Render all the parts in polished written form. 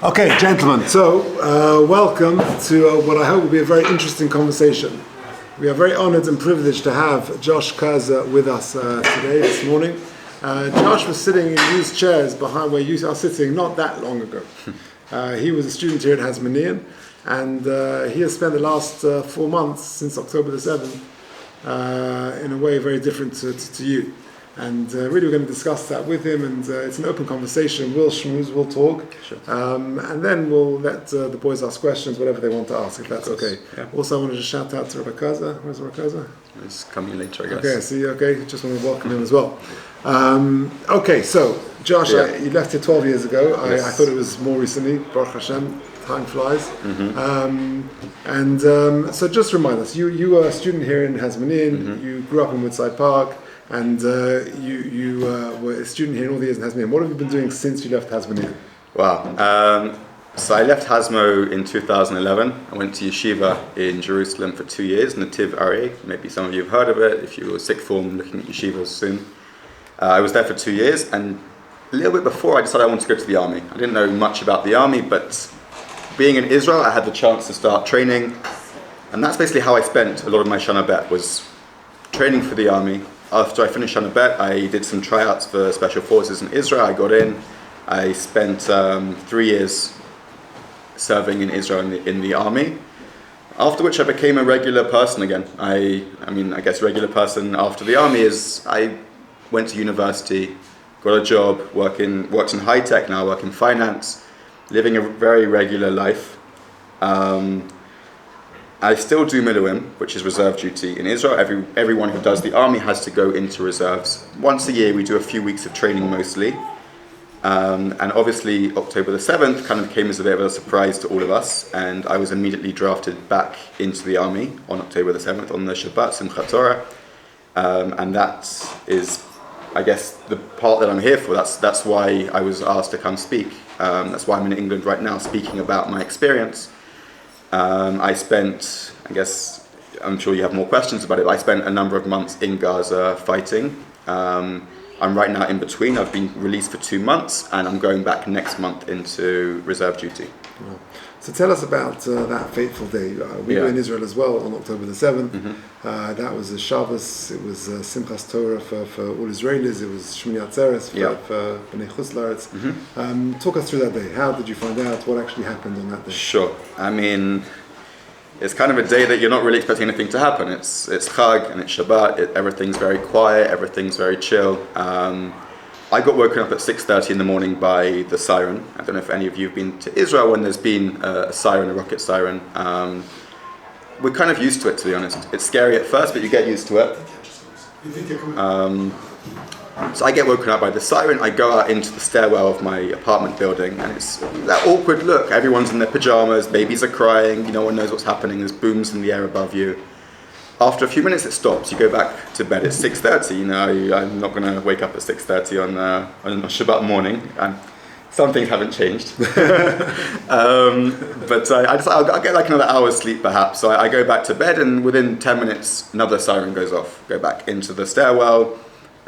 Okay, gentlemen, so welcome to what I hope will be a very interesting conversation. We are very honored and privileged to have Josh Kurzer with us today, this morning. Josh was sitting in these chairs behind where you are sitting not that long ago. He was a student here at Hasmonean, and he has spent the last 4 months, since October the 7th, in a way very different to you. And really we're going to discuss that with him, and it's an open conversation. We'll schmooze, we'll talk, sure. And then we'll let the boys ask questions, whatever they want to ask, if that's okay. Yeah. Also, I wanted to shout out to Rabbi Golker. Where's Rabbi Golker? He's coming later, I guess. Okay, see, okay, just want to welcome him as well. Okay, so Josh, Yeah. you left here 12 years ago. Yes. I thought it was more recently. Baruch Hashem, time flies. So just remind us, you were a student here in Hasmonean. You grew up in Woodside Park. And you were a student here in all the years in Hasmonean. What have you been doing since you left Hasmonean? Wow. So I left Hasmo in 2011. I went to yeshiva in Jerusalem for 2 years, Nativ Aryeh. Maybe some of you have heard of it, if you were sixth form looking at yeshivas soon. I was there for 2 years, and a little bit before I decided I wanted to go to the army. I didn't know much about the army, but being in Israel, I had the chance to start training. And that's basically how I spent a lot of my Shana Bet, was training for the army. After I finished Shana Bet, I did some tryouts for Special Forces in Israel. I got in. I spent 3 years serving in Israel in the army. After which I became a regular person again. I guess regular person after the army is I went to university, got a job, worked in high tech now, work in finance, living a very regular life. I still do Miluim, which is reserve duty in Israel. Everyone who does the army has to go into reserves. Once a year we do a few weeks of training mostly. And obviously October the 7th kind of came as a bit of a surprise to all of us, and I was immediately drafted back into the army on October the 7th on the Shabbat, Simchat Torah. And that is, I guess, the part that I'm here for. That's why I was asked to come speak. That's why I'm in England right now speaking about my experience. I spent, I guess, I'm sure you have more questions about it, but I spent a number of months in Gaza fighting. I'm right now in between. I've been released for 2 months, and I'm going back next month into reserve duty. Wow. So tell us about that fateful day. We were in Israel as well on October the 7th. That was a Shabbos. It was Simchas Torah for all Israelis. It was Shmini Atzeres for Bnei Chutz La'aretz. Talk us through that day. How did you find out? What actually happened on that day? Sure. I mean, it's kind of a day that you're not really expecting anything to happen. It's Chag and it's Shabbat. Everything's very quiet. Everything's very chill. I got woken up at 6:30 in the morning by the siren. I don't know if any of you have been to Israel when there's been a siren, a rocket siren. We're kind of used to it, to be honest. It's scary at first, but you get used to it. So I get woken up by the siren. I go out into the stairwell of my apartment building, and it's that awkward look. Everyone's in their pajamas, babies are crying, no one knows what's happening, there's booms in the air above you. After a few minutes it stops, you go back to bed. It's 6:30, I'm not going to wake up at 6:30 on a Shabbat morning. Some things haven't changed. But I'll get like another hour's sleep perhaps. So I go back to bed, and within 10 minutes another siren goes off. Go back into the stairwell.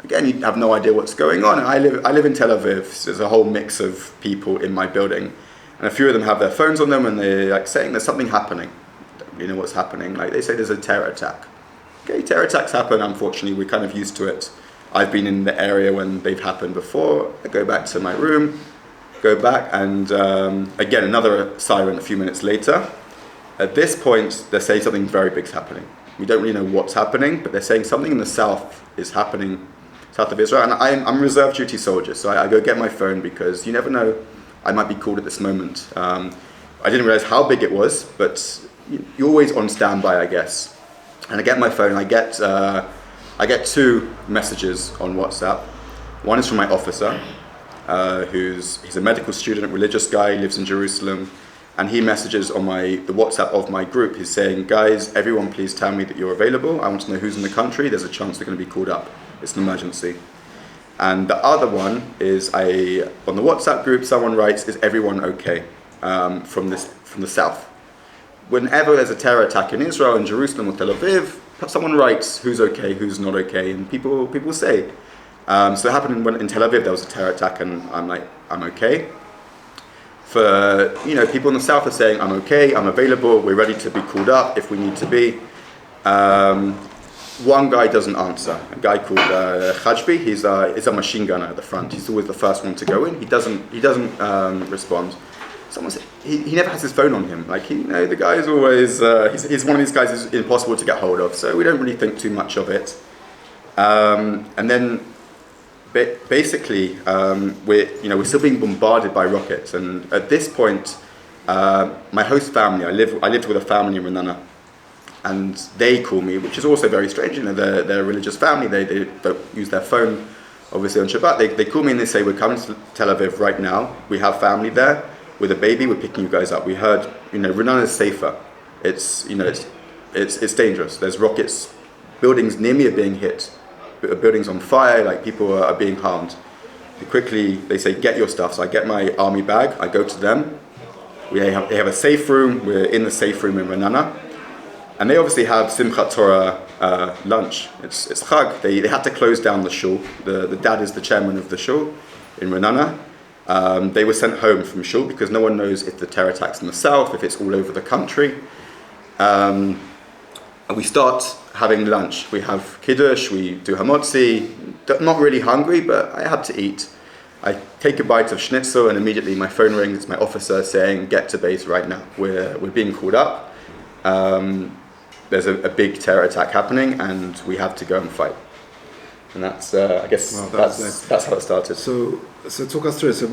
Again, you have no idea what's going on. I live in Tel Aviv, so there's a whole mix of people in my building. And a few of them have their phones on them, and they're like saying there's something happening. You know what's happening. Like they say there's a terror attack. Okay, terror attacks happen, unfortunately, we're kind of used to it. I've been in the area when they've happened before. I go back to my room, go back, and again, another siren a few minutes later. At this point, they're saying something very big's happening. We don't really know what's happening, but they're saying something in the south is happening, south of Israel. And I'm a reserve duty soldier, so I go get my phone because you never know, I might be called at this moment. I didn't realize how big it was, but you're always on standby, I guess. And I get my phone. I get 2 messages on WhatsApp. One is from my officer, he's a medical student, religious guy, lives in Jerusalem, and he messages on the WhatsApp of my group. He's saying, "Guys, everyone, please tell me that you're available. I want to know who's in the country. There's a chance they're going to be called up. It's an emergency." And the other one is on the WhatsApp group. Someone writes, "Is everyone okay?" From the south. Whenever there's a terror attack in Israel, in Jerusalem or Tel Aviv, someone writes who's okay, who's not okay, and people say. So it happened in Tel Aviv, there was a terror attack, and I'm like, I'm okay. for, people in the south are saying, I'm okay, I'm available, we're ready to be called up if we need to be. One guy doesn't answer, a guy called Khajbi. He's a machine gunner at the front. He's always the first one to go in. He doesn't respond. Someone said he never has his phone on him. The guy is always he's one of these guys who's impossible to get hold of. So we don't really think too much of it. And then basically we're still being bombarded by rockets. And at this point, my host family, I lived with a family in Renana. And they call me, which is also very strange. They're a religious family. They don't use their phone, obviously, on Shabbat. They call me and they say, we're coming to Tel Aviv right now. We have family there with a baby. We're picking you guys up. We heard, Renana is safer. It's dangerous. There's rockets. Buildings near me are being hit. Buildings on fire. People are being harmed. They say, get your stuff. So I get my army bag. I go to them. They have a safe room. We're in the safe room in Renana. And they obviously have Simchat Torah lunch. It's Chag. They had to close down the shul. The dad is the chairman of the shul in Renana. They were sent home from shul because no one knows if the terror attack's in the south, if it's all over the country. And we start having lunch. We have kiddush, we do hamotzi. Not really hungry, but I had to eat. I take a bite of schnitzel and immediately my phone rings. It's my officer saying, get to base right now. We're being called up. There's a big terror attack happening and we have to go and fight. And that's that's how it started. So talk us through it. So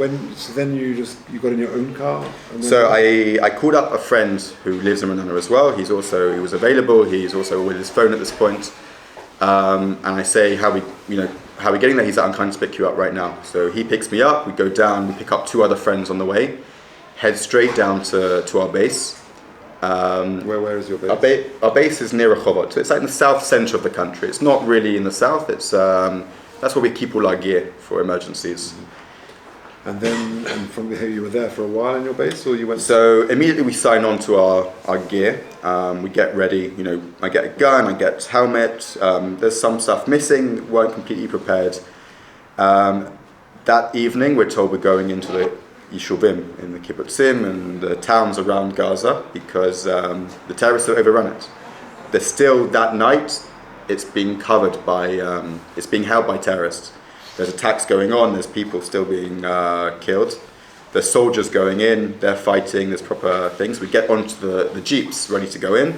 then you got in your own car? So I called up a friend who lives in Renana as well. He was available. He's also with his phone at this point. And I say, how are we getting there? He's like, I'm trying to pick you up right now. So he picks me up. We go down. We pick up two other friends on the way. Head straight down to our base. Where is your base? Our base is near Rehovot. So it's in the south centre of the country. It's not really in the south. It's that's where we keep all our gear for emergencies. And from here, you were there for a while in your base, or you went? So immediately we sign on to our gear. We get ready. I get a gun. I get helmet. There's some stuff missing. Weren't completely prepared. That evening, we're told we're going into the Yishuvim in the kibbutzim and the towns around Gaza because the terrorists have overrun it. There's still that night. It's being covered by. It's being held by terrorists. There's attacks going on. There's people still being killed. There's soldiers going in. They're fighting. There's proper things. We get onto the jeeps, ready to go in.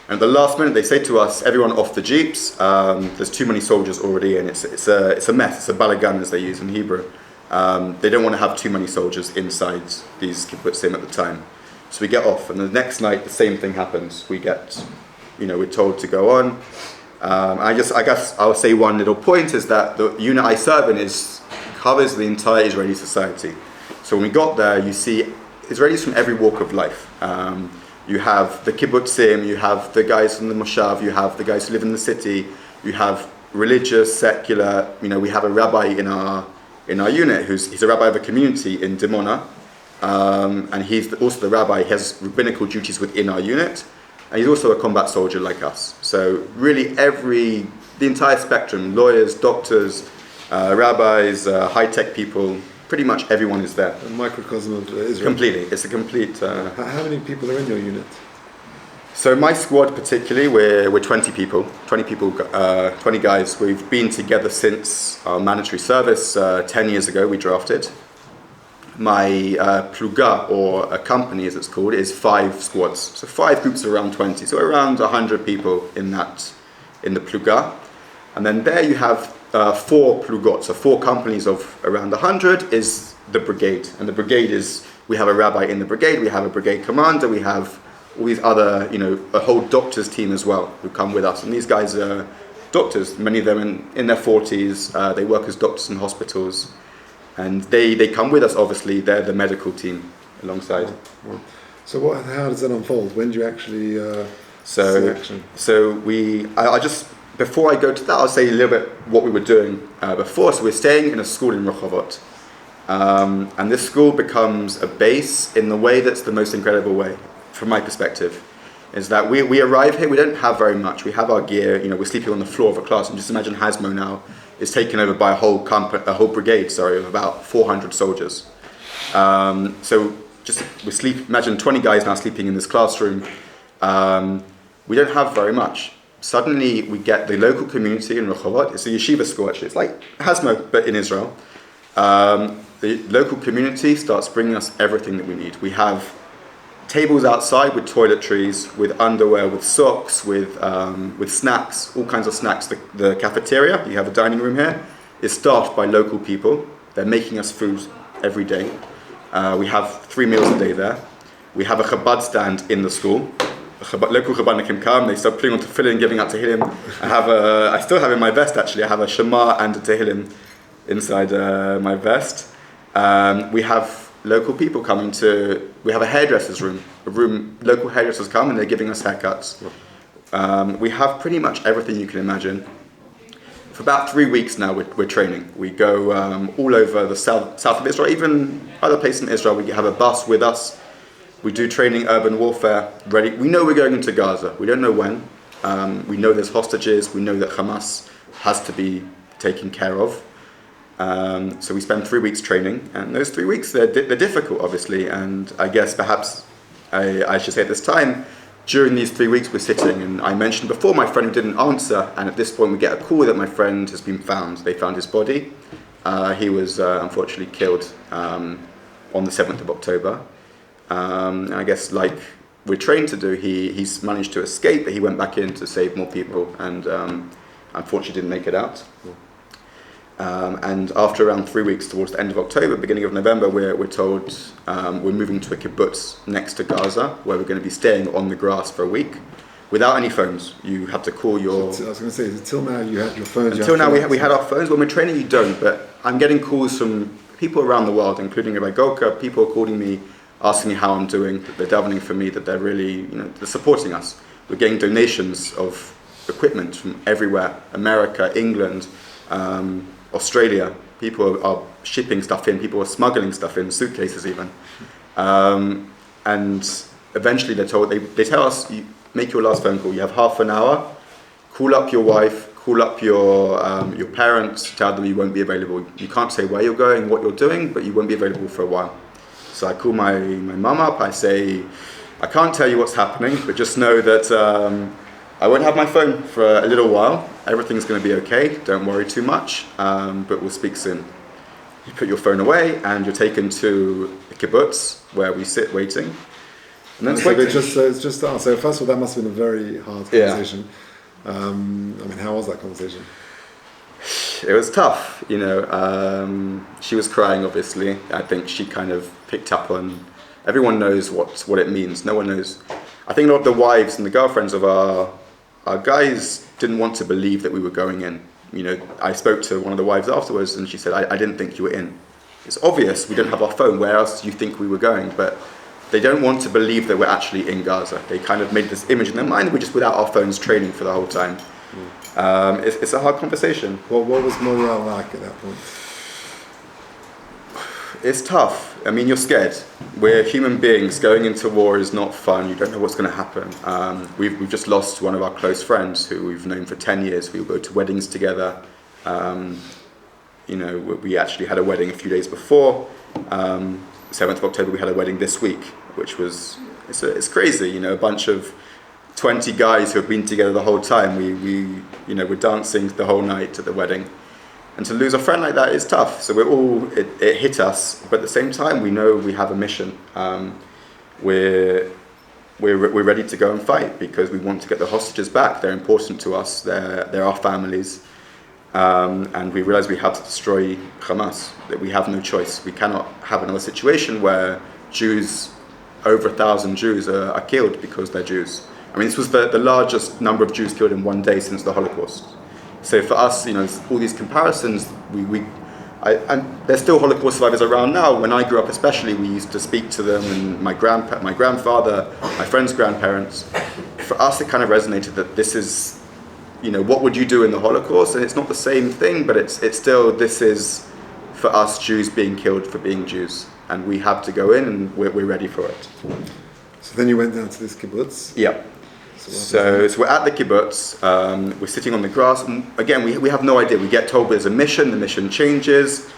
And at the last minute, they say to us, "Everyone off the jeeps. There's too many soldiers already in. It's a mess. It's a balagan, as they use in Hebrew." They don't want to have too many soldiers inside these kibbutzim at the time. So we get off, and the next night the same thing happens. We get, we're told to go on. I guess I'll say one little point is that the unit I serve in covers the entire Israeli society. So when we got there, you see Israelis from every walk of life. You have the kibbutzim, you have the guys from the moshav, you have the guys who live in the city, you have religious, secular. We have a rabbi in our unit he's a rabbi of a community in Dimona, and he's also the rabbi. He has rabbinical duties within our unit, and he's also a combat soldier like us. So really the entire spectrum, lawyers, doctors, rabbis, high-tech people, pretty much everyone is there. A microcosm of Israel. Completely, it's a complete... How many people are in your unit? So my squad particularly, we're 20 people, 20 guys. We've been together since our mandatory service. 10 years ago we drafted. My pluga, or a company as it's called, is 5 squads. So 5 groups of around 20. So around 100 people in the pluga. And then there you have 4 plugot. So 4 companies of around 100 is the brigade. And the brigade is, we have a rabbi in the brigade, we have a brigade commander, we have all these other, a whole doctors team as well who come with us. And these guys are doctors, many of them in their 40s. They work as doctors in hospitals. And they come with us, obviously. They're the medical team alongside. Wow. So how does that unfold? When do you actually see action? So I just, before I go to that, I'll say a little bit what we were doing before. So we're staying in a school in Rehovot. And this school becomes a base in the way that's the most incredible way, from my perspective, is that we arrive here, we don't have very much. We have our gear, we're sleeping on the floor of a class, and just imagine Hasmo now is taken over by a whole brigade of about 400 soldiers. So we sleep. Imagine 20 guys now sleeping in this classroom. We don't have very much. Suddenly, we get the local community in Rehovot. It's a yeshiva school, actually. It's like Hasmo, but in Israel. The local community starts bringing us everything that we need. We have tables outside with toiletries, with underwear, with socks, with snacks, all kinds of snacks. The cafeteria, you have a dining room here, is staffed by local people. They're making us food every day. We have 3 meals a day there. We have a Chabad stand in the school. Local Chabadnikim come, they start putting on tefillin, giving out Tehillim. I still have in my vest actually, I have a Shema and a Tehillim inside my vest. We have local people coming we have a hairdresser's room. Local hairdressers come and they're giving us haircuts. We have pretty much everything you can imagine. For about 3 weeks now we're training. We go all over the south of Israel, even other places in Israel. We have a bus with us. We do training, urban warfare, ready. We know we're going into Gaza. We don't know when. We know there's hostages. We know that Hamas has to be taken care of. So we spend 3 weeks training, and those 3 weeks, they're difficult, obviously. And I guess perhaps I should say at this time, during these 3 weeks we're sitting, and I mentioned before my friend who didn't answer, and at this point we get a call that my friend has been found. They found his body. He was unfortunately killed on the 7th of October. And I guess like we're trained to do, he's managed to escape, but he went back in to save more people, and unfortunately didn't make it out. And after around 3 weeks, towards the end of October, beginning of November, we're told we're moving to a kibbutz next to Gaza, where we're going to be staying on the grass for a week, without any phones. You have to call your... I was going to say, until now you had your phones. Until now we had our phones. When we're training, you don't, but I'm getting calls from people around the world, including Rabbi Golker. People are calling me, asking me how I'm doing, that they're davening for me, that they're really, they're supporting us. We're getting donations of equipment from everywhere, America, England, Australia. People are shipping stuff in, people are smuggling stuff in, suitcases even. And eventually they tell us, you make your last phone call, you have half an hour, call up your wife, call up your parents, tell them you won't be available. You can't say where you're going, what you're doing, but you won't be available for a while. So I call my mum up, I say, I can't tell you what's happening, but just know that I won't have my phone for a little while. Everything's going to be okay, don't worry too much, but we'll speak soon. You put your phone away and you're taken to a kibbutz where we sit waiting. And then so first of all, that must have been a very hard conversation. Yeah. How was that conversation? It was tough, she was crying, obviously. I think she kind of picked up on, everyone knows what it means, no one knows. I think a lot of the wives and the girlfriends of our guys didn't want to believe that we were going in. I spoke to one of the wives afterwards and she said, I didn't think you were in. It's obvious we don't have our phone, where else do you think we were going? But they don't want to believe that we're actually in Gaza. They kind of made this image in their mind, we're just without our phones training for the whole time. It's a hard conversation. What was morale like at that point? It's tough. You're scared. We're human beings. Going into war is not fun. You don't know what's going to happen. We've just lost one of our close friends who we've known for 10 years. We go to weddings together. We actually had a wedding a few days before. 7th of October, we had a wedding this week, which was, it's crazy. A bunch of 20 guys who have been together the whole time. We're dancing the whole night at the wedding. And to lose a friend like that is tough. So it hit us, but at the same time, we know we have a mission. We're ready to go and fight because we want to get the hostages back. They're important to us. They're our families. And we realize we have to destroy Hamas, that we have no choice. We cannot have another situation where Jews, over 1,000 Jews are killed because they're Jews. This was the largest number of Jews killed in one day since the Holocaust. So for us, all these comparisons, and there's still Holocaust survivors around now. When I grew up especially, we used to speak to them, and my grandfather, my friend's grandparents. For us, it kind of resonated that this is, what would you do in the Holocaust? And it's not the same thing, but it's still, this is, for us, Jews being killed for being Jews. And we have to go in, and we're ready for it. So then you went down to this kibbutz? Yeah. So we're at the kibbutz, we're sitting on the grass, and again, we have no idea. We get told there's a mission, the mission changes,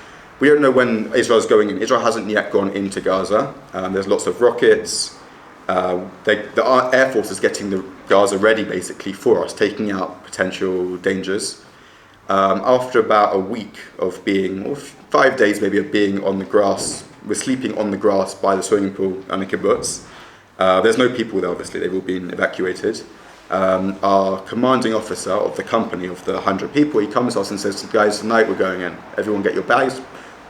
we don't know when Israel's going in. Israel hasn't yet gone into Gaza. There's lots of rockets. The Air Force is getting the Gaza ready basically for us, taking out potential dangers. After about a week of being, or 5 days maybe, of being on the grass, we're sleeping on the grass by the swimming pool and the kibbutz. There's no people there, obviously, they've all been evacuated. Our commanding officer of the company, of the 100 people, he comes to us and says, guys, tonight we're going in. Everyone get your bags.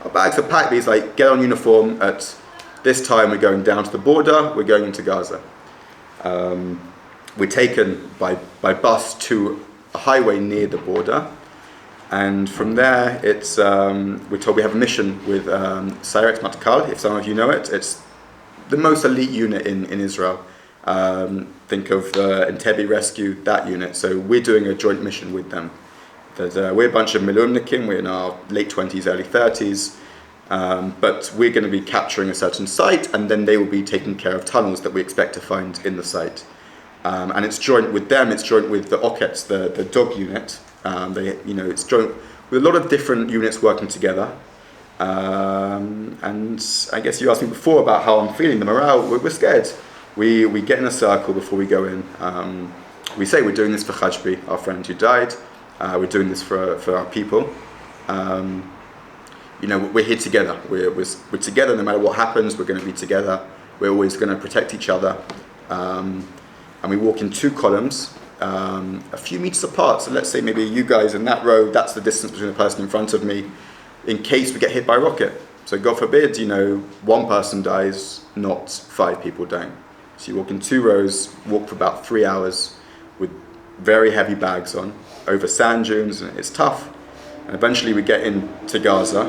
Our bags are packed, but he's like, get on uniform. At this time we're going down to the border, we're going into Gaza. We're taken by bus to a highway near the border. And from there, it's we're told we have a mission with Sayeret Matkal, if some of you know it. It's the most elite unit in Israel. Think of Entebbe Rescue, that unit. So we're doing a joint mission with them. We're a bunch of milumnikim, we're in our late 20s, early 30s. But we're going to be capturing a certain site, and then they will be taking care of tunnels that we expect to find in the site. And it's joint with them, it's joint with the Okets, the dog unit. It's joint with a lot of different units working together. And I guess you asked me before about how I'm feeling, the morale. We're scared. We get in a circle before we go in. We say we're doing this for Chajbi, our friend who died. We're doing this for our people. We're here together. We're together no matter what happens. We're going to be together. We're always going to protect each other. And we walk in 2 columns. A few meters apart, so let's say maybe you guys in that row, that's the distance between the person in front of me, in case we get hit by a rocket. So God forbid, 1 person dies, not 5 people dying. So you walk in 2 rows, walk for about 3 hours with very heavy bags on, over sand dunes, and it's tough. And eventually we get into Gaza,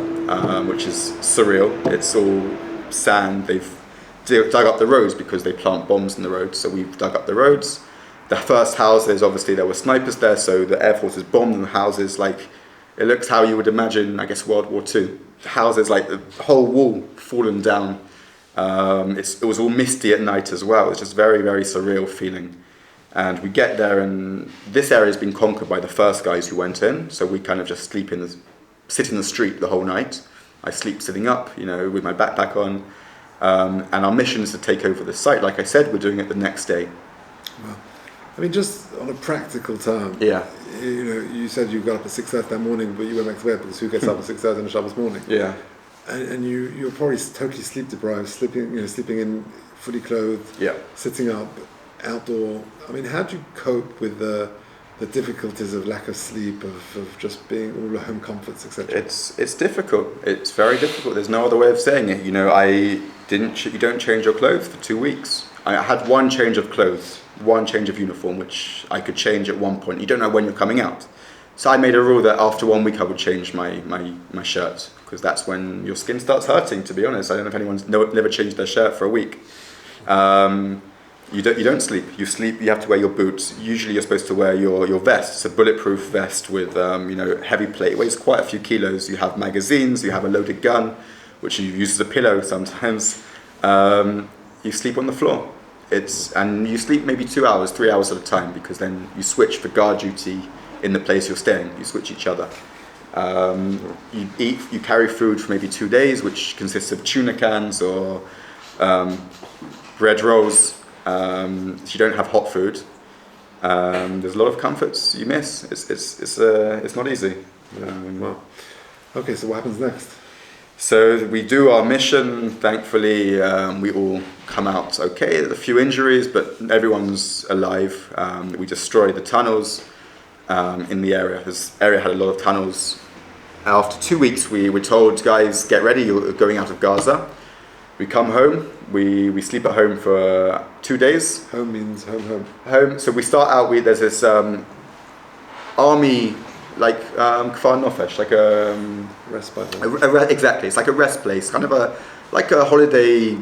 which is surreal. It's all sand. They've dug up the roads because they plant bombs in the roads, so we've dug up the roads. The first houses, obviously there were snipers there, so the Air Force has bombed the houses like, it looks how you would imagine, I guess, World War II. The houses, like the whole wall fallen down. It was all misty at night as well. It's just very, very surreal feeling. And we get there, and this area has been conquered by the first guys who went in, so we kind of just sit in the street the whole night. I sleep sitting up, with my backpack on. And our mission is to take over the site. Like I said, we're doing it the next day. Wow. I mean, just on a practical term, yeah. You said you got up at 6:30 that morning, but you went back to bed because who gets up at 6:30 on a Shabbos morning? Yeah. And you're probably totally sleep deprived, sleeping in fully clothed, yeah. sitting up, outdoor. I mean, how do you cope with the difficulties of lack of sleep, of just being all the home comforts, etc.? It's difficult. It's very difficult. There's no other way of saying it. You don't change your clothes for 2 weeks. I had 1 change of clothes, 1 change of uniform, which I could change at one point. You don't know when you're coming out. So I made a rule that after 1 week I would change my shirt, because that's when your skin starts hurting, to be honest. I don't know if anyone's never changed their shirt for a week. You don't sleep. You sleep, you have to wear your boots. Usually you're supposed to wear your vest. It's a bulletproof vest with heavy plate. It weighs quite a few kilos. You have magazines, you have a loaded gun, which you use as a pillow sometimes. You sleep on the floor. And you sleep maybe 2 hours, 3 hours at a time, because then you switch for guard duty in the place you're staying. You switch each other. You carry food for maybe 2 days, which consists of tuna cans or bread rolls. So you don't have hot food. There's a lot of comforts you miss. It's not easy. Wow. Okay, so what happens next? So we do our mission. Thankfully, we all come out okay. There's a few injuries, but everyone's alive. We destroyed the tunnels in the area. This area had a lot of tunnels. After 2 weeks, we were told, guys, get ready, you're going out of Gaza. We come home. We sleep at home for 2 days. Home means home. Home. So we start out. There's this army, like Kfar Nofesh, like a respite. Exactly. It's like a rest place, kind of like a holiday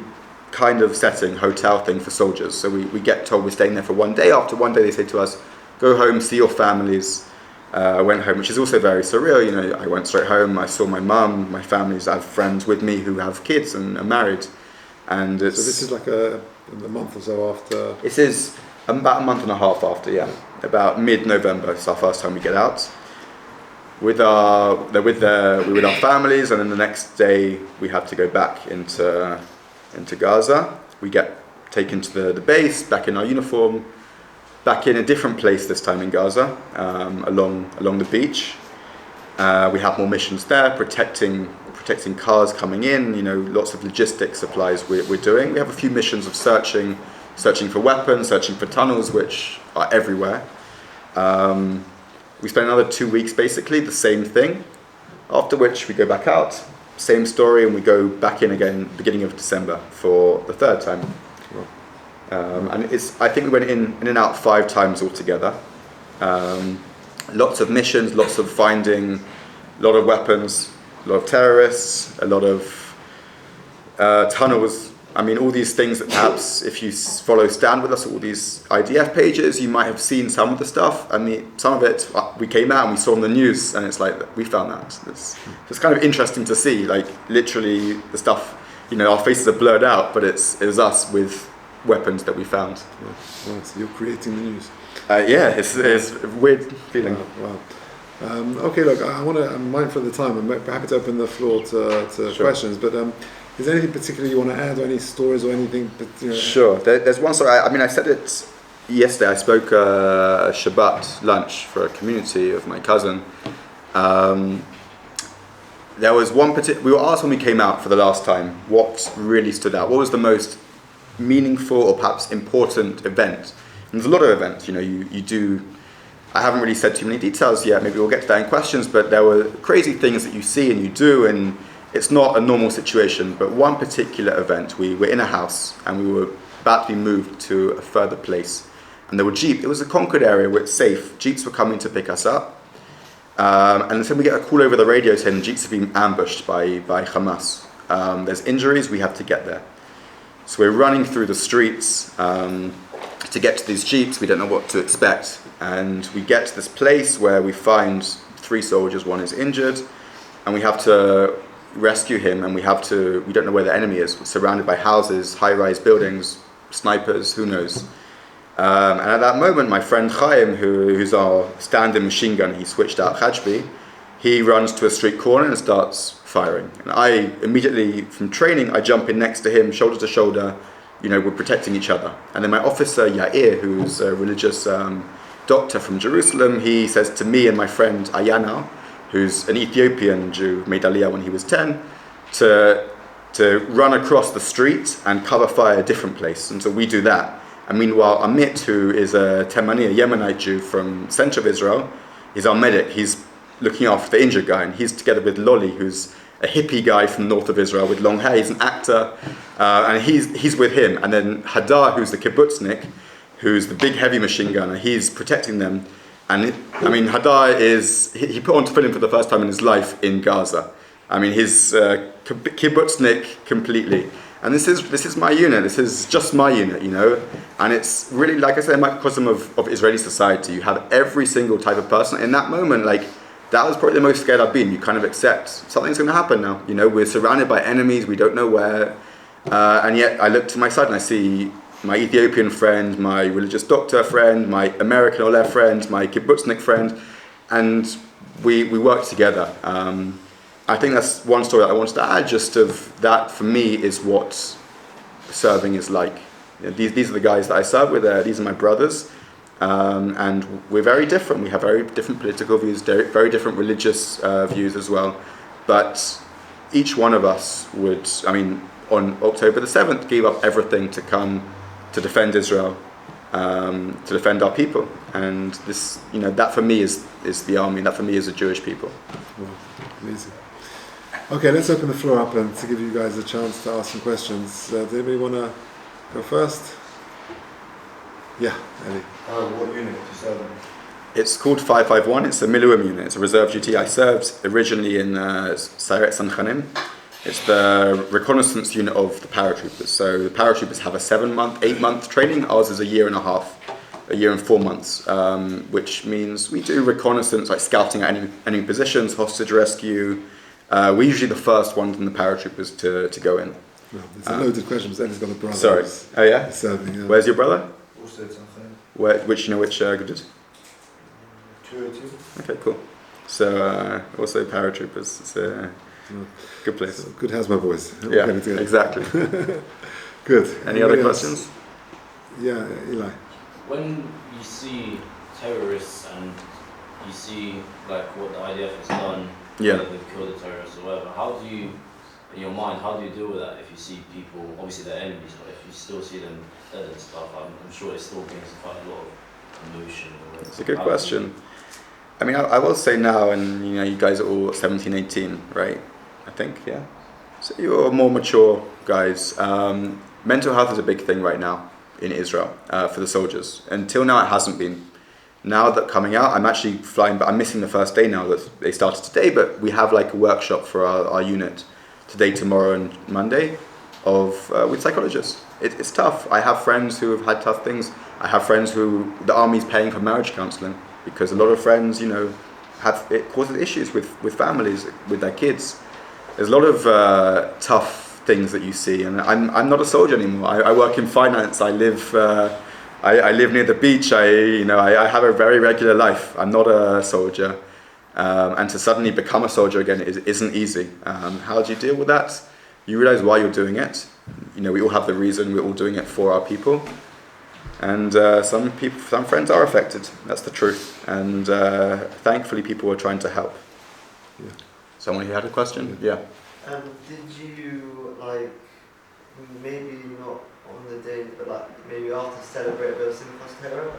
kind of setting, hotel thing for soldiers. So we get told we're staying there for 1 day. After 1 day, they say to us, go home, see your families. I went home, which is also very surreal. I went straight home. I saw my mum, my families. I have friends with me who have kids and are married. And so this is like a month or so after. It is about a month and a half after, yeah. About mid-November. It's our first time we get out. we're with our families, and then the next day we have to go back into Gaza. We get taken to the base, back in our uniform, back in a different place this time in Gaza, along the beach. We have more missions there, protecting cars coming in. Lots of logistics supplies we're doing. We have a few missions of searching for weapons, searching for tunnels, which are everywhere. We spend another 2 weeks basically the same thing, after which we go back out, same story, and we go back in again beginning of December for the third time. And I think we went in and out 5 times altogether. Lots of missions, lots of finding, a lot of weapons, a lot of terrorists, a lot of tunnels. All these things that perhaps if you stand with us, all these IDF pages, you might have seen some of the stuff. Some of it we came out and we saw on the news, and it's like, we found that. It's kind of interesting to see, like literally the stuff, our faces are blurred out, but it was us with weapons that we found. Wow, so you're creating the news. It's a weird feeling. Wow. Okay, look, I'm mindful of the time. I'm happy to open the floor to Sure. questions, but is there anything particular you want to add, or any stories or anything? Sure. There's one story. I said it yesterday. I spoke a Shabbat lunch for a community of my cousin. There was one particular. We were asked when we came out for the last time what really stood out. What was the most meaningful or perhaps important event? And there's a lot of events. You do. I haven't really said too many details yet. Maybe we'll get to that in questions. But there were crazy things that you see and you do, and it's not a normal situation. But one particular event, we were in a house and we were about to be moved to a further place, and there were jeeps. It was a conquered area where it's safe. Jeeps were coming to pick us up, and then we get a call over the radio saying the jeeps have been ambushed by Hamas. There's injuries. We have to get there. So we're running through the streets to get to these jeeps. We don't know what to expect. And we get to this place where we find 3 soldiers, one is injured, and we have to rescue him, and we don't know where the enemy is. We're surrounded by houses, high-rise buildings, snipers, who knows. And at that moment, my friend Chaim, who's our stand-in machine gun, he switched out Khajbi, he runs to a street corner and starts firing. And I immediately, from training, I jump in next to him, shoulder to shoulder, we're protecting each other. And then my officer, Yair, who's a religious doctor from Jerusalem, he says to me and my friend Ayana, who's an Ethiopian Jew, made Aliyah when he was 10, to run across the street and cover fire a different place. And so we do that. And meanwhile, Amit, who is a Temani, a Yemenite Jew from center of Israel, is our medic. He's looking after the injured guy, and he's together with Lolly, who's a hippie guy from north of Israel with long hair. He's an actor, and he's with him. And then Hadar, who's the kibbutznik, who's the big heavy machine gunner, he's protecting them. And Hadar he put on tefillin for the first time in his life in Gaza. His kibbutznik completely. And this is my unit. This is just my unit, And it's really, like I said, a microcosm of Israeli society. You have every single type of person. In that moment, that was probably the most scared I've been. You kind of accept something's going to happen now. We're surrounded by enemies. We don't know where. And yet I look to my side and I see my Ethiopian friend, my religious doctor friend, my American Oleh friend, my kibbutznik friend, and we work together. I think that's one story that I wanted to add, just of that for me is what serving is like. These are the guys that I serve with, these are my brothers, and we're very different. We have very different political views, very different religious views as well, but each one of us would, on October the 7th, gave up everything to come to defend Israel, to defend our people. And this, that for me is the army, that for me is the Jewish people. Wow, amazing. Okay, let's open the floor up and to give you guys a chance to ask some questions. Does anybody want to go first? Yeah, Eli. What unit do you serve in? It's called 551. It's a Miluim unit. It's a reserve duty. I served originally in Sayeret Sanchanim. It's the reconnaissance unit of the paratroopers. So the paratroopers have a 8-month training. Ours is a year and a half, a year and 4 months, which means we do reconnaissance, like scouting at enemy positions, hostage rescue. We're usually the first ones in the paratroopers to go in. Well, it's a loaded question, but Eli's got a brother. Sorry. Oh yeah? Serving, yeah. Where's your brother? Also something. Which Gudud? 202. Okay, cool. So also paratroopers. It's a good place. So good has my voice. Yeah, exactly. Good. Any other questions? Yeah, Eli. When you see terrorists and you see like what the IDF has done, Yeah. they've killed the terrorists or whatever, how do you, in your mind, how do you deal with that if you see people, obviously they're enemies, but if you still see them dead and stuff, I'm sure it still brings quite a lot of emotion. It's a good question. I mean, I will say now, and you guys are all 17, 18, right? I think, yeah. So you're more mature guys. Mental health is a big thing right now in Israel for the soldiers. Until now, it hasn't been. Now that coming out, I'm actually flying, but I'm missing the first day now that they started today, but we have like a workshop for our unit today, tomorrow, and Monday with psychologists. It's tough. I have friends who have had tough things. I have friends who the army's paying for marriage counselling because a lot of friends, it causes issues with families, with their kids. There's a lot of tough things that you see, and I'm not a soldier anymore. I work in finance. I live near the beach. I have a very regular life. I'm not a soldier, and to suddenly become a soldier again isn't easy. How do you deal with that? You realize why you're doing it. We all have the reason. We're all doing it for our people, and some friends are affected. That's the truth, and thankfully people are trying to help. Yeah. Someone who had a question? Yeah. Did you, maybe not on the day, but maybe after celebrate a bit of Simchas Torah?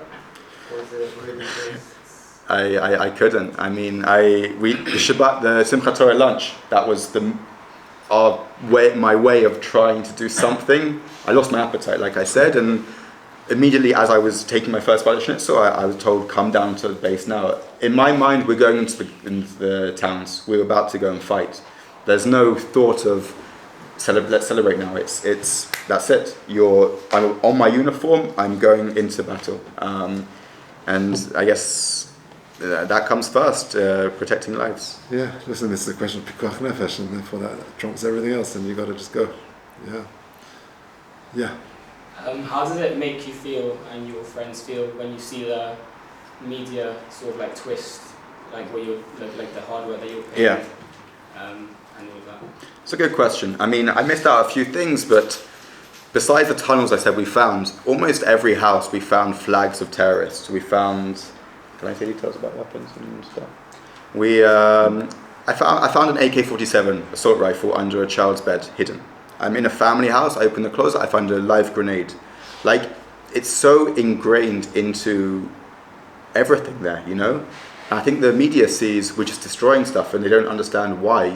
Or was it really just... I couldn't. I mean, the Shabbat, the Simchat Torah lunch, that was my way of trying to do something. I lost my appetite, like I said, and immediately as I was taking my first bite of schnitzel, I was told, come down to the base now. In my mind, we're going into the towns. We're about to go and fight. There's no thought of, let's celebrate now. It's that's it. I'm on my uniform, I'm going into battle. And I guess that comes first, protecting lives. Yeah, listen, this is a question of pikuach nefesh, and therefore that trumps everything else, and you got to just go. Yeah. Yeah. How does it make you feel and your friends feel when you see the media sort of twist, where you're the hardware that you're paying, Yeah. And all of that? It's a good question. I mean, I missed out a few things, but besides the tunnels I said we found, almost every house we found flags of terrorists. We found, can I say details about weapons and stuff? I found an AK-47 assault rifle under a child's bed, hidden. I'm in a family house, I open the closet, I find a live grenade. It's so ingrained into everything there, And I think the media sees we're just destroying stuff and they don't understand why,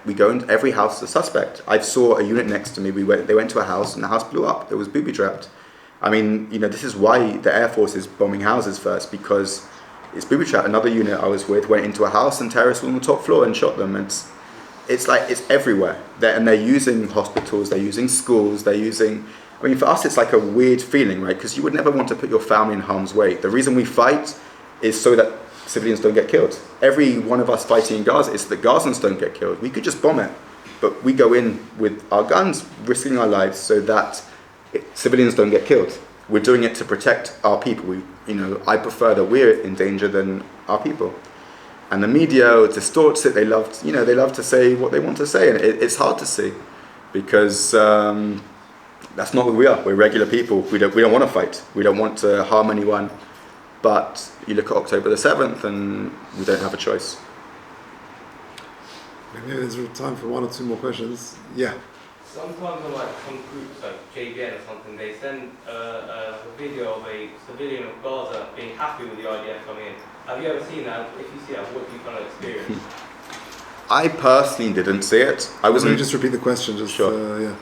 we go into every house as a suspect. I saw a unit next to me, they went to a house and the house blew up, it was booby trapped. I mean, this is why the Air Force is bombing houses first, because it's booby trapped. Another unit I was with went into a house and terrorists were on the top floor and shot them. It's everywhere. They're using hospitals, they're using schools, for us it's like a weird feeling, right? Because you would never want to put your family in harm's way. The reason we fight is so that civilians don't get killed. Every one of us fighting in Gaza is so that Gazans don't get killed. We could just bomb it, but we go in with our guns, risking our lives so that civilians don't get killed. We're doing it to protect our people. I prefer that we're in danger than our people. And the media distorts it. They love to say what they want to say, and it's hard to see because that's not who we are. We're regular people. We don't want to fight. We don't want to harm anyone. But you look at October the 7th, and we don't have a choice. Maybe there's time for one or two more questions. Yeah. Sometimes on some groups like JVN or something, they send a video of a civilian of Gaza being happy with the IDF coming in. Have you ever seen that? If you see that, what do you kind of experience? I personally didn't see it. I wasn't. Can you just repeat the question? Sure. Yeah.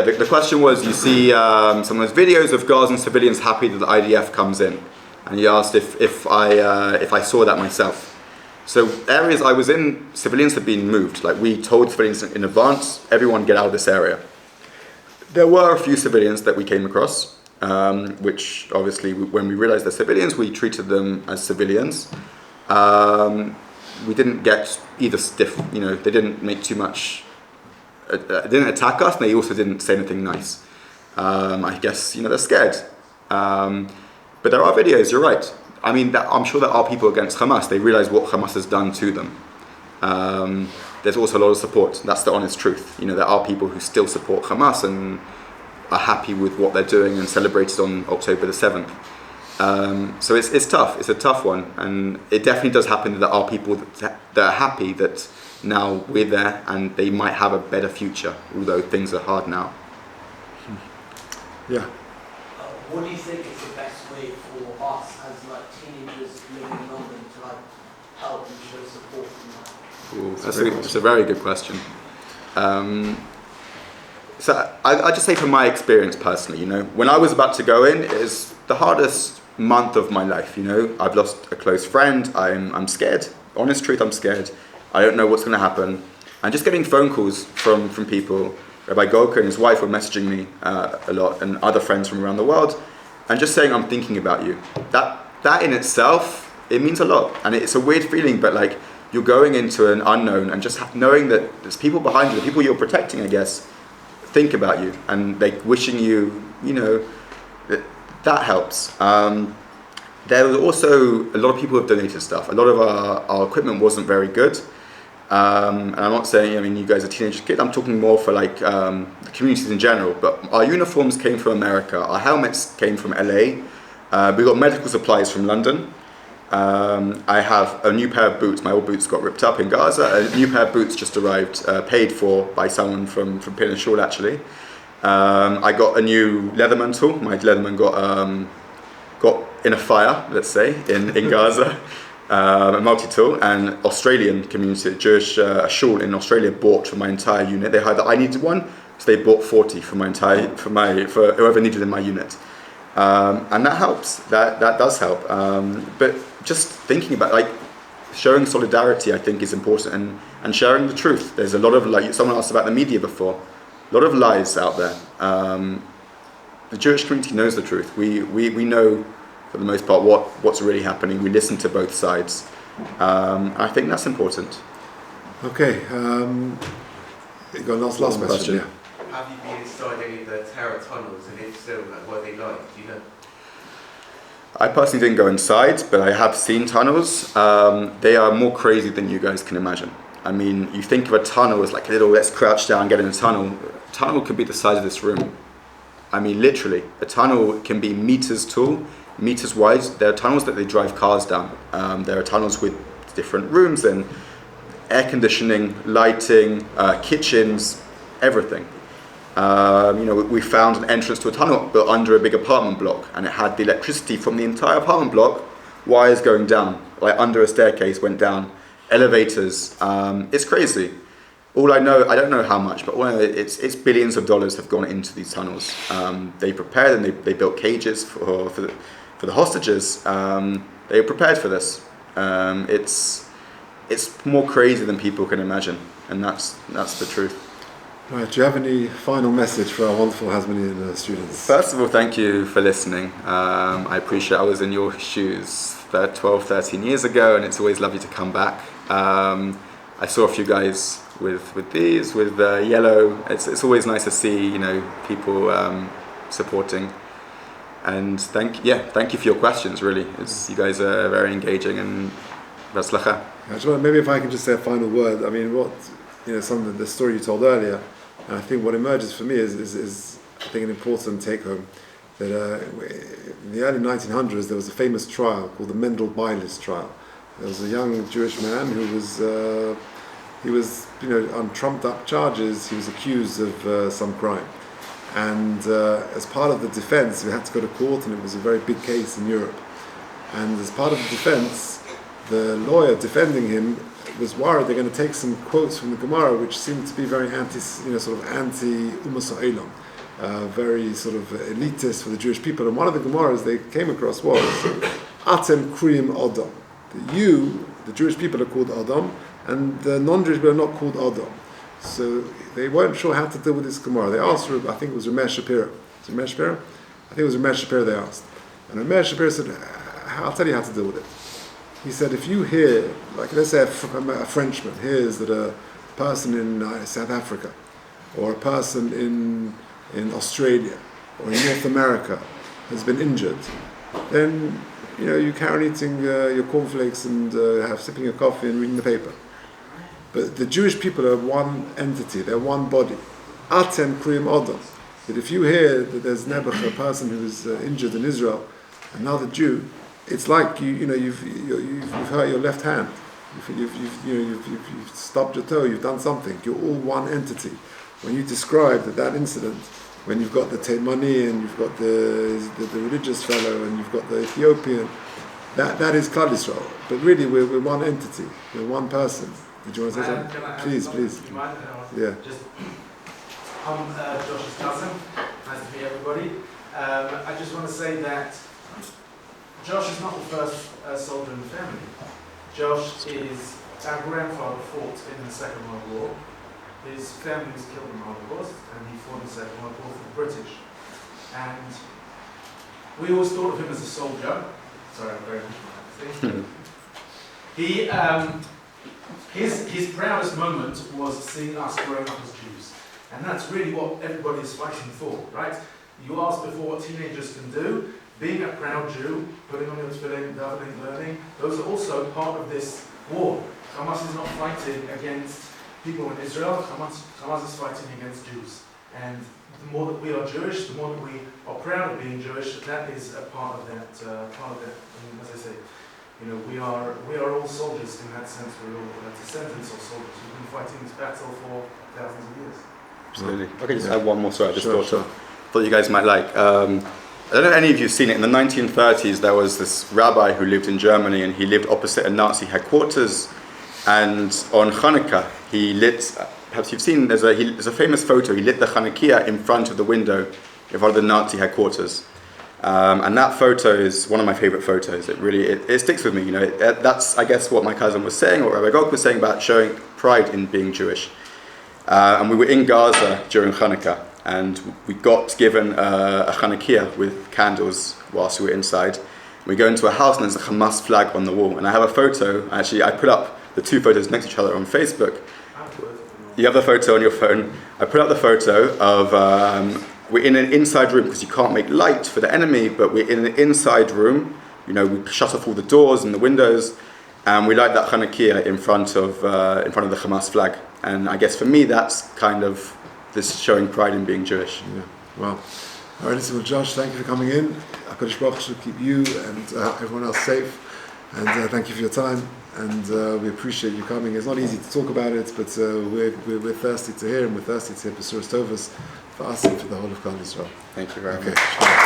The question was, you see some of those videos of Gazan civilians happy that the IDF comes in, and you asked if I saw that myself. So areas I was in, civilians had been moved. We told civilians in advance, everyone get out of this area. There were a few civilians that we came across, which obviously when we realized they're civilians, we treated them as civilians. We didn't get either stiff, they didn't make too much, they didn't attack us, and they also didn't say anything nice. I guess, they're scared. But there are videos, you're right. I mean, I'm sure there are people against Hamas. They realize what Hamas has done to them. There's also a lot of support. That's the honest truth. You know, there are people who still support Hamas and are happy with what they're doing and celebrated on October the 7th. So it's tough. It's a tough one, and it definitely does happen that there are people that are happy that now we're there and they might have a better future, although things are hard now. Yeah. What do you think is the best way for us as like teenagers living in London to like help and show support from that? That's a very good question. So I just say from my experience personally, you know, when I was about to go in, it is the hardest month of my life. You know, I've lost a close friend. I'm scared. Honest truth, I'm scared. I don't know what's going to happen. And just getting phone calls from people. Rabbi Golker and his wife were messaging me a lot, and other friends from around the world, and just saying, I'm thinking about you. That in itself, it means a lot. And it's a weird feeling, but like you're going into an unknown, and just knowing that there's people behind you, the people you're protecting, I guess, think about you, and like wishing you, you know, that helps. There was also a lot of people who have donated stuff. A lot of our equipment wasn't very good. And I'm not saying, I mean, you guys are teenage kids. I'm talking more for like the communities in general. But our uniforms came from America. Our helmets came from LA. We got medical supplies from London. I have a new pair of boots. My old boots got ripped up in Gaza. A new pair of boots just arrived, paid for by someone from Pin and Shawl, actually. I got a new leather mantle. My Leatherman got in a fire, let's say, in Gaza. A multi-tool, and Australian community, Jewish shawl in Australia bought for my entire unit. They heard that I needed one, so they bought 40 for whoever needed in my unit, and that helps. That does help. But just thinking about like showing solidarity, I think is important, and sharing the truth. There's a lot of, like someone asked about the media before, a lot of lies out there. The Jewish community knows the truth. We know, for the most part, what's really happening. We listen to both sides. I think that's important. Okay. You got last question. Yeah. Have you been inside any of the terror tunnels, and if so, like, what are they like? Do you know? I personally didn't go inside, but I have seen tunnels. They are more crazy than you guys can imagine. I mean, you think of a tunnel as like a little, let's crouch down, get in a tunnel. A tunnel could be the size of this room. I mean, literally, a tunnel can be meters tall, meters wide. There are tunnels that they drive cars down. There are tunnels with different rooms and air conditioning, lighting, kitchens, everything. You know, we found an entrance to a tunnel built under a big apartment block, and it had the electricity from the entire apartment block, wires going down, like under a staircase went down, elevators. It's crazy. All I know, I don't know how much, but it's billions of dollars have gone into these tunnels. They prepared, and they built cages for the hostages. They were prepared for this. It's more crazy than people can imagine, and that's the truth. Right, do you have any final message for our wonderful Hasmonean students? First of all, thank you for listening. I appreciate I was in your shoes 12, 13 years ago, and it's always lovely to come back. I saw a few guys with these, with yellow. It's always nice to see, you know, people supporting. And thank you for your questions, really. You guys are very engaging, and Vatzlacha. Maybe if I can just say a final word. I mean, some of the story you told earlier, and I think what emerges for me is I think an important take home, that in the early 1900s there was a famous trial called the Mendel Beilis trial. There was a young Jewish man who was on trumped up charges. He was accused of some crime, and as part of the defense, we had to go to court, and it was a very big case in Europe. And as part of the defense, the lawyer defending him was worried they're going to take some quotes from the Gemara, which seemed to be very anti-Umas Ha'olam, very sort of elitist for the Jewish people. And one of the Gemaras they came across was Atem Kriyim Adam. You, the Jewish people, are called Adam, and the non-Jewish people are not called Adam. So they weren't sure how to deal with this Gemara. They asked, I think it was Ramesh Shapiro. Was it Ramesh Shapiro? I think it was Ramesh Shapiro they asked. And Ramesh Shapiro said, I'll tell you how to deal with it. He said, if you hear, like let's say a Frenchman hears that a person in South Africa, or a person in Australia, or in North America has been injured, then you carry on eating your cornflakes and sipping your coffee and reading the paper. But the Jewish people are one entity, they're one body. Atem kriyim odom. That if you hear that there's Nebuch, a person who is injured in Israel, another Jew, it's like you've hurt your left hand. You've stubbed your toe. You've done something. You're all one entity. When you describe that incident, when you've got the Teimani and you've got the religious fellow and you've got the Ethiopian, that is Klal Yisrael. But really, we're one entity. We're one person. Did you want to say something? Please. Yeah. I'm Josh's cousin. Nice to meet everybody. I just want to say that Josh is not the first soldier in the family. Josh is our grandfather fought in the Second World War. His family was killed in the Holocaust, and he fought in the Second World War for the British. And we always thought of him as a soldier. Sorry, I'm very much his proudest moment was seeing us growing up as Jews. And that's really what everybody is fighting for, right? You asked before what teenagers can do. Being a proud Jew, putting on your tefillin, davening, learning, those are also part of this war. Hamas is not fighting against people in Israel. Hamas is fighting against Jews. And the more that we are Jewish, the more that we are proud of being Jewish, that is a part of that. And as I say, we are all soldiers in that sense. We're all descendants of soldiers. We've been fighting this battle for thousands of years. Absolutely. Okay, just add one more. Sorry, I just thought you guys might like. I don't know if any of you have seen it. In the 1930s, there was this rabbi who lived in Germany, and he lived opposite a Nazi headquarters. And on Hanukkah, he lit. Perhaps you've seen. There's a famous photo. He lit the Hanukkah in front of the window in front of the Nazi headquarters. And that photo is one of my favorite photos. It sticks with me. That's I guess what my cousin was saying, or Rabbi Golker was saying about showing pride in being Jewish. And we were in Gaza during Hanukkah, and we got given a Hanukkah with candles whilst we were inside. We go into a house and there's a Hamas flag on the wall. And I have a photo. Actually, I put up the two photos next to each other on Facebook. You have the photo on your phone. I put up the photo of we're in an inside room because you can't make light for the enemy, but we're in an inside room. We shut off all the doors and the windows, and we light that Hanukkah in front of the Hamas flag. And I guess for me, that's kind of this showing pride in being Jewish. Yeah. Well, all right, listen, well, Josh, thank you for coming in. HaKadosh Baruch Hu should keep you and everyone else safe. And thank you for your time. And we appreciate you coming. It's not easy to talk about it, but we're thirsty to hear, and we're thirsty to hear Besuras Tovas for us and for the whole of Klal Yisrael. Thank you very much. Okay.